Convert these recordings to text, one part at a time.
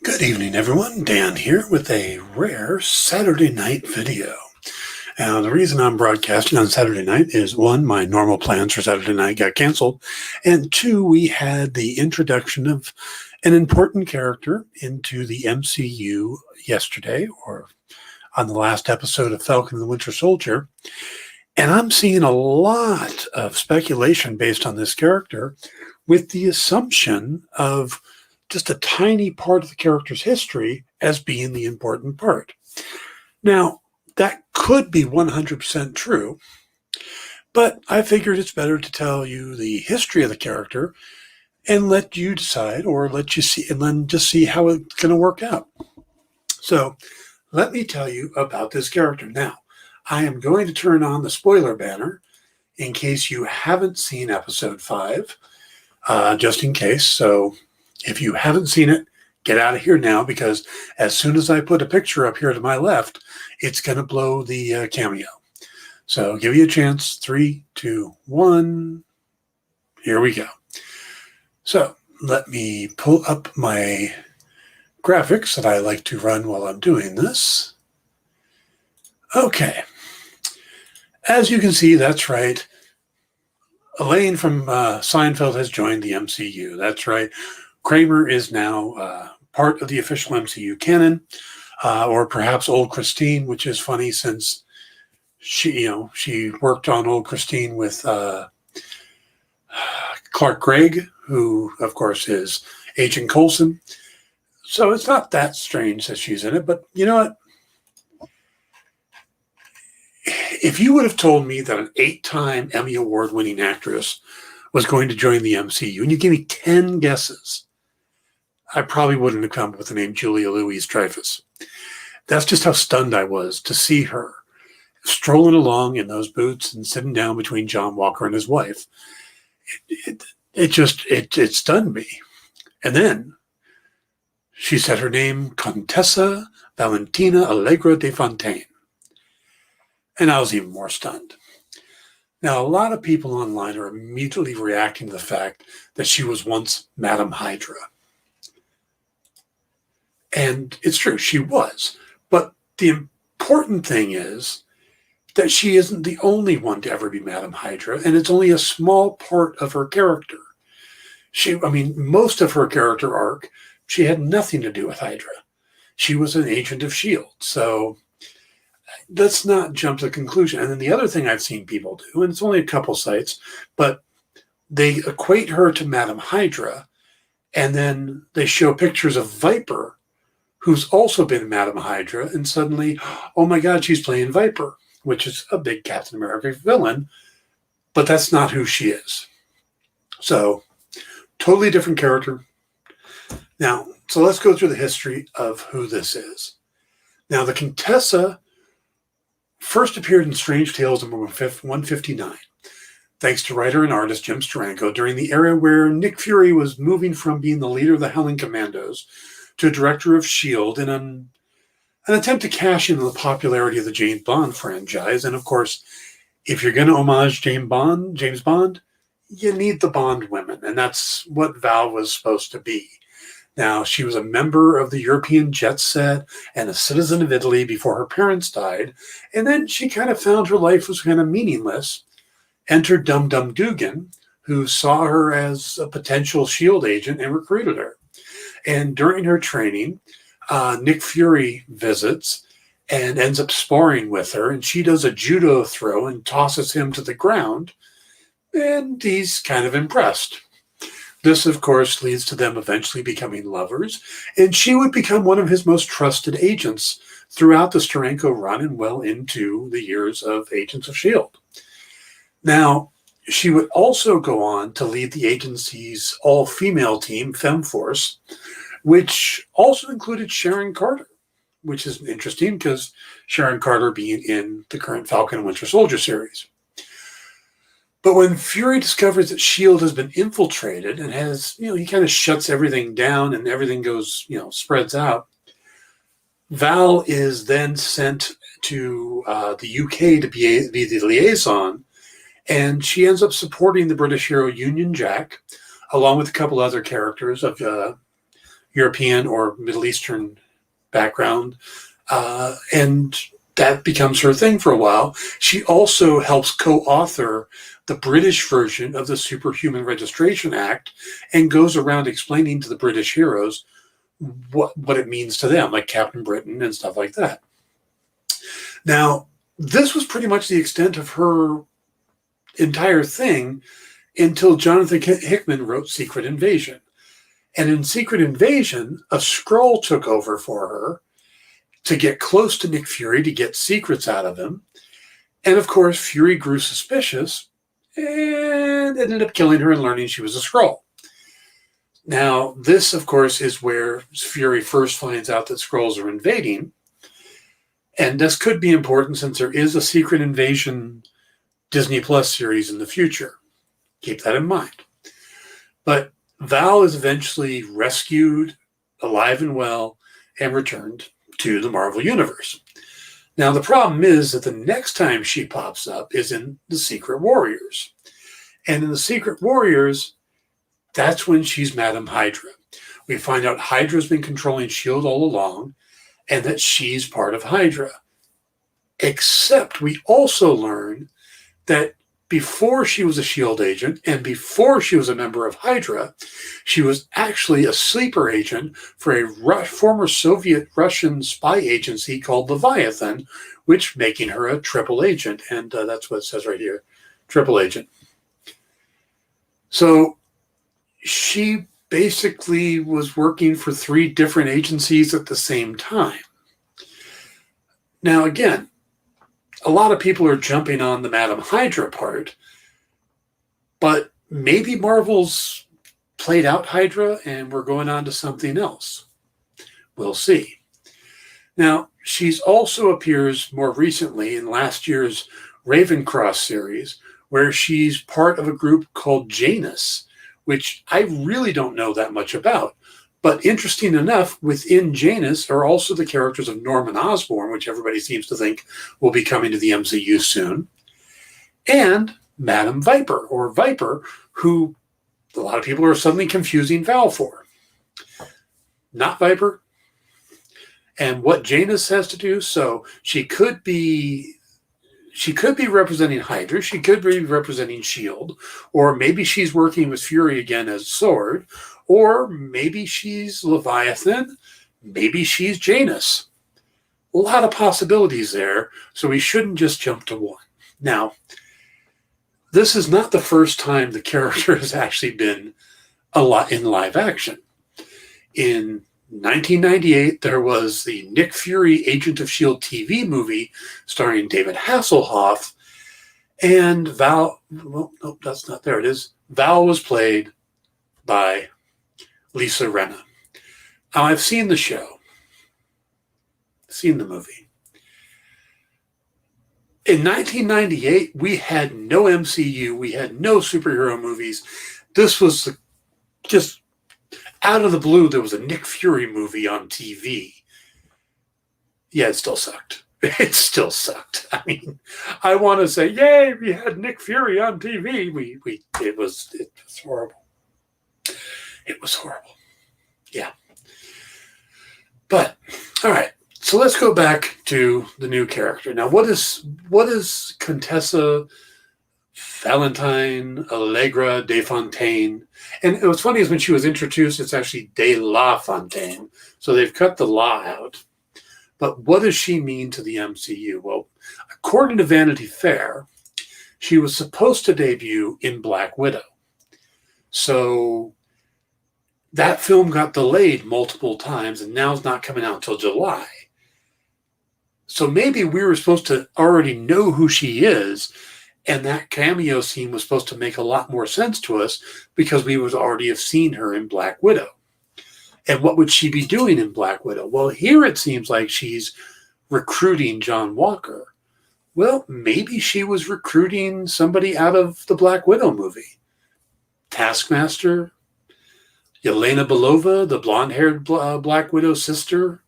Good evening, everyone. Dan here with a rare Saturday night video. Now, the reason I'm broadcasting on Saturday night is one, my normal plans for Saturday night got canceled, and two, we had the introduction of an important character into the MCU yesterday, or on the last episode of Falcon and the Winter Soldier, and I'm seeing a lot of speculation based on this character with the assumption of just a tiny part of the character's history as being the important part. Now, that could be 100% true, but I figured it's better to tell you the history of the character and let you decide, or let you see, and then just see how it's going to work out. So let me tell you about this character. Now, I am going to turn on the spoiler banner in case you haven't seen episode 5, just in case. So if you haven't seen it, get out of here now, because as soon as I put a picture up here to my left, it's going to blow the Cameo. So give you a chance. 3, 2, 1. Here we go. So let me pull up my graphics that I like to run while I'm doing this. Okay. As you can see, that's right. Elaine from Seinfeld has joined the MCU. That's right. Kramer is now part of the official MCU canon, or perhaps Old Christine, which is funny since she worked on Old Christine with Clark Gregg, who of course is Agent Coulson. So it's not that strange that she's in it, but you know what? If you would have told me that an 8-time Emmy Award-winning actress was going to join the MCU, and you gave me 10 guesses, I probably wouldn't have come up with the name Julia Louis-Dreyfus. That's just how stunned I was to see her strolling along in those boots and sitting down between John Walker and his wife. It stunned me. And then she said her name, Contessa Valentina Allegra de Fontaine. And I was even more stunned. Now, a lot of people online are immediately reacting to the fact that she was once Madame Hydra. And it's true, she was. But the important thing is that she isn't the only one to ever be Madame Hydra, and it's only a small part of her character. Most of her character arc, she had nothing to do with Hydra. She was an agent of S.H.I.E.L.D., so let's not jump to the conclusion. And then the other thing I've seen people do, and it's only a couple sites, but they equate her to Madame Hydra, and then they show pictures of Viper, who's also been Madame Hydra, and suddenly, oh my God, she's playing Viper, which is a big Captain America villain, but that's not who she is. So, totally different character. Now, so let's go through the history of who this is. Now, the Contessa first appeared in Strange Tales number 159, thanks to writer and artist Jim Steranko, during the era where Nick Fury was moving from being the leader of the Howling Commandos to director of S.H.I.E.L.D. in an attempt to cash in on the popularity of the James Bond franchise. And of course, if you're going to homage James Bond, you need the Bond women, and that's what Val was supposed to be. Now, she was a member of the European jet set and a citizen of Italy before her parents died, and then she kind of found her life was kind of meaningless. Enter Dum Dum Dugan, who saw her as a potential S.H.I.E.L.D. agent and recruited her. And during her training, Nick Fury visits and ends up sparring with her, and she does a judo throw and tosses him to the ground, and he's kind of impressed. This, of course, leads to them eventually becoming lovers, and she would become one of his most trusted agents throughout the Steranko run and well into the years of Agents of S.H.I.E.L.D. Now, she would also go on to lead the agency's all-female team, FemForce, which also included Sharon Carter, which is interesting because Sharon Carter being in the current Falcon and Winter Soldier series. But when Fury discovers that S.H.I.E.L.D. has been infiltrated and has, he kind of shuts everything down and everything goes, spreads out, Val is then sent to the UK to be the liaison, and she ends up supporting the British hero Union Jack, along with a couple other characters of European or Middle Eastern background. And that becomes her thing for a while. She also helps co-author the British version of the Superhuman Registration Act and goes around explaining to the British heroes what it means to them, like Captain Britain and stuff like that. Now, this was pretty much the extent of her entire thing until Jonathan Hickman wrote Secret Invasion. And in Secret Invasion, a Skrull took over for her to get close to Nick Fury, to get secrets out of him. And of course, Fury grew suspicious and ended up killing her and learning she was a Skrull. Now, this, of course, is where Fury first finds out that Skrulls are invading. And this could be important since there is a Secret Invasion Disney Plus series in the future. Keep that in mind. But Val is eventually rescued, alive and well, and returned to the Marvel Universe. Now, the problem is that the next time she pops up is in the Secret Warriors. And in the Secret Warriors, that's when she's Madam Hydra. We find out Hydra's been controlling S.H.I.E.L.D. all along, and that she's part of Hydra. Except we also learn that before she was a S.H.I.E.L.D. agent and before she was a member of Hydra, she was actually a sleeper agent for a former Soviet Russian spy agency called Leviathan, which making her a triple agent. And that's what it says right here, triple agent. So she basically was working for 3 different agencies at the same time. Now, again, a lot of people are jumping on the Madam Hydra part, but maybe Marvel's played out Hydra and we're going on to something else. We'll see. Now, she's also appears more recently in last year's Ravencross series, where she's part of a group called Janus, which I really don't know that much about. But interesting enough, within Janus are also the characters of Norman Osborn, which everybody seems to think will be coming to the MCU soon, and Madam Viper, or Viper, who a lot of people are suddenly confusing Val for. Not Viper. And what Janus has to do, so she could be representing Hydra, she could be representing S.H.I.E.L.D., or maybe she's working with Fury again as Sword, or maybe she's Leviathan, maybe she's Janus. A lot of possibilities there, so we shouldn't just jump to one. Now, this is not the first time the character has actually been a lot in live action. In 1998, there was the Nick Fury Agent of S.H.I.E.L.D. TV movie starring David Hasselhoff, and Val, well, nope, that's not, there it is. Val was played by Lisa Rinna. Now, I've seen the show, seen the movie. In 1998, we had no MCU, we had no superhero movies. This was just out of the blue, there was a Nick Fury movie on TV. Yeah, it still sucked. It still sucked. I mean, I want to say, yay, we had Nick Fury on TV. It was horrible. It was horrible. Yeah. But, all right. So let's go back to the new character. Now, what is Contessa Valentine Allegra de Fontaine? And what's funny is when she was introduced, it's actually De La Fontaine. So they've cut the la out. But what does she mean to the MCU? Well, according to Vanity Fair, she was supposed to debut in Black Widow. So that film got delayed multiple times, and now it's not coming out until July. So maybe we were supposed to already know who she is, and that cameo scene was supposed to make a lot more sense to us because we would already have seen her in Black Widow. And what would she be doing in Black Widow? Well, here it seems like she's recruiting John Walker. Well, maybe she was recruiting somebody out of the Black Widow movie. Taskmaster, Yelena Belova, the blonde-haired Black Widow sister.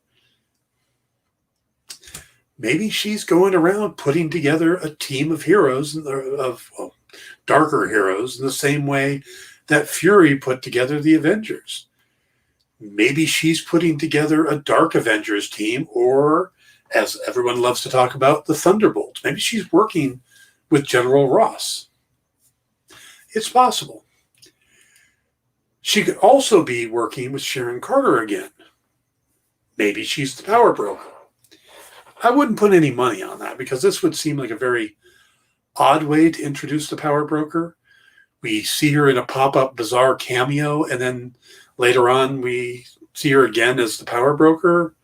Maybe she's going around putting together a team of heroes, darker heroes, in the same way that Fury put together the Avengers. Maybe she's putting together a Dark Avengers team, or, as everyone loves to talk about, the Thunderbolts. Maybe she's working with General Ross. It's possible. She could also be working with Sharon Carter again. Maybe she's the power broker. I wouldn't put any money on that, because this would seem like a very odd way to introduce the power broker. We see her in a pop-up bizarre cameo, and then later on we see her again as the power broker.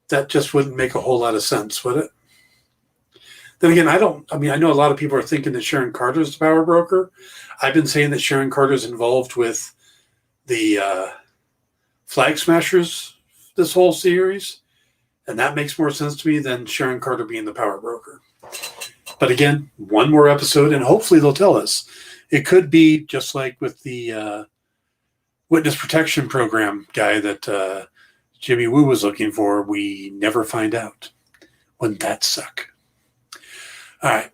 That just wouldn't make a whole lot of sense, would it? Then again, I know a lot of people are thinking that Sharon Carter is the power broker. I've been saying that Sharon Carter is involved with the Flag Smashers this whole series, and that makes more sense to me than Sharon Carter being the power broker. But again, one more episode, and hopefully they'll tell us. It could be just like with the witness protection program guy that Jimmy Woo was looking for. We never find out. Wouldn't that suck? All right.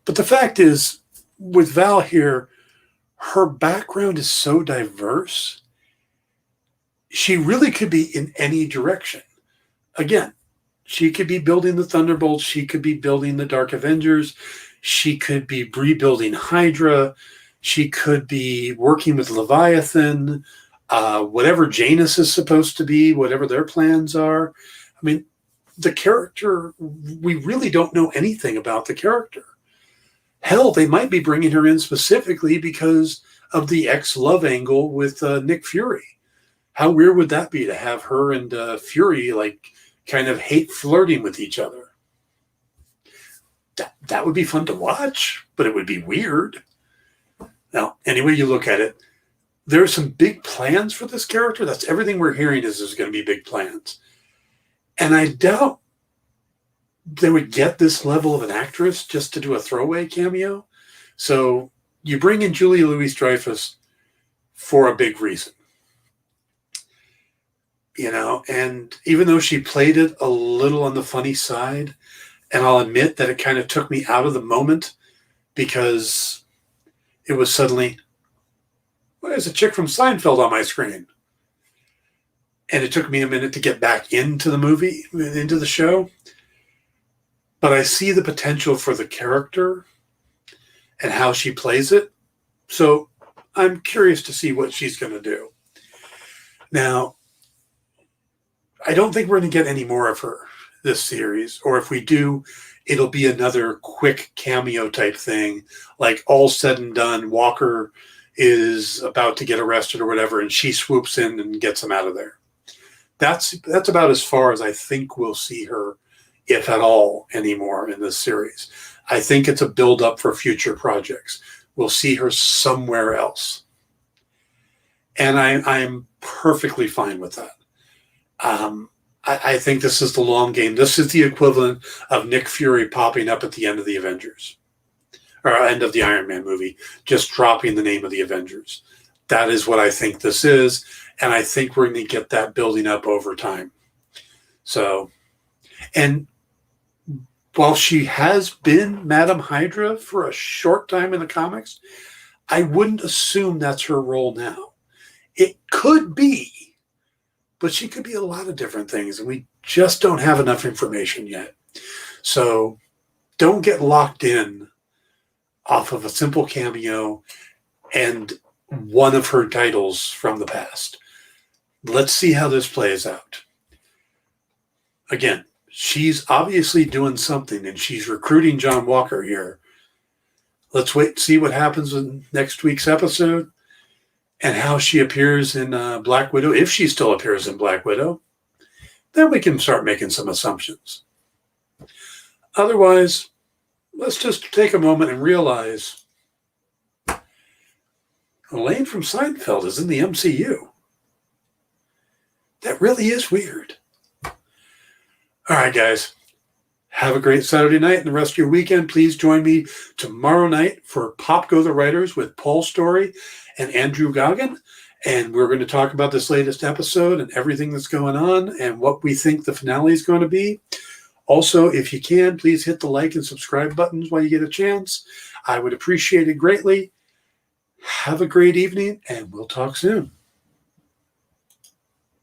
But the fact is, with Val here, her background is so diverse. She really could be in any direction. Again, she could be building the Thunderbolts. She could be building the Dark Avengers. She could be rebuilding Hydra. She could be working with Leviathan, whatever Janus is supposed to be, whatever their plans are. I mean, the character, we really don't know anything about the character. Hell, they might be bringing her in specifically because of the ex-love angle with Nick Fury. How weird would that be to have her and Fury kind of hate flirting with each other? That would be fun to watch, but it would be weird. Now, anyway you look at it, there are some big plans for this character. That's everything we're hearing is there's going to be big plans. And I doubt they would get this level of an actress just to do a throwaway cameo. So you bring in Julia Louis-Dreyfus for a big reason. And even though she played it a little on the funny side, and I'll admit that it kind of took me out of the moment because it was suddenly, well, there's a chick from Seinfeld on my screen. And it took me a minute to get back into the movie, into the show. But I see the potential for the character and how she plays it. So I'm curious to see what she's going to do. Now, I don't think we're going to get any more of her this series. Or if we do, it'll be another quick cameo type thing. Like all said and done, Walker is about to get arrested or whatever, and she swoops in and gets him out of there. That's about as far as I think we'll see her, if at all, anymore in this series. I think it's a build-up for future projects. We'll see her somewhere else. And I'm perfectly fine with that. I think this is the long game. This is the equivalent of Nick Fury popping up at the end of the Avengers, or end of the Iron Man movie, just dropping the name of the Avengers. That is what I think this is, and I think we're going to get that building up over time. So, and while she has been Madam Hydra for a short time in the comics, I wouldn't assume that's her role now. It could be, but she could be a lot of different things, and we just don't have enough information yet. So don't get locked in off of a simple cameo and one of her titles from the past. Let's see how this plays out. Again, she's obviously doing something, and she's recruiting John Walker here. Let's wait and see what happens in next week's episode and how she appears in Black Widow. If she still appears in Black Widow, then we can start making some assumptions. Otherwise, let's just take a moment and realize Elaine from Seinfeld is in the MCU. That really is weird. All right, guys. Have a great Saturday night and the rest of your weekend. Please join me tomorrow night for Pop Go the Writers with Paul Story and Andrew Goggin. And we're going to talk about this latest episode and everything that's going on and what we think the finale is going to be. Also, if you can, please hit the like and subscribe buttons while you get a chance. I would appreciate it greatly. Have a great evening, and we'll talk soon.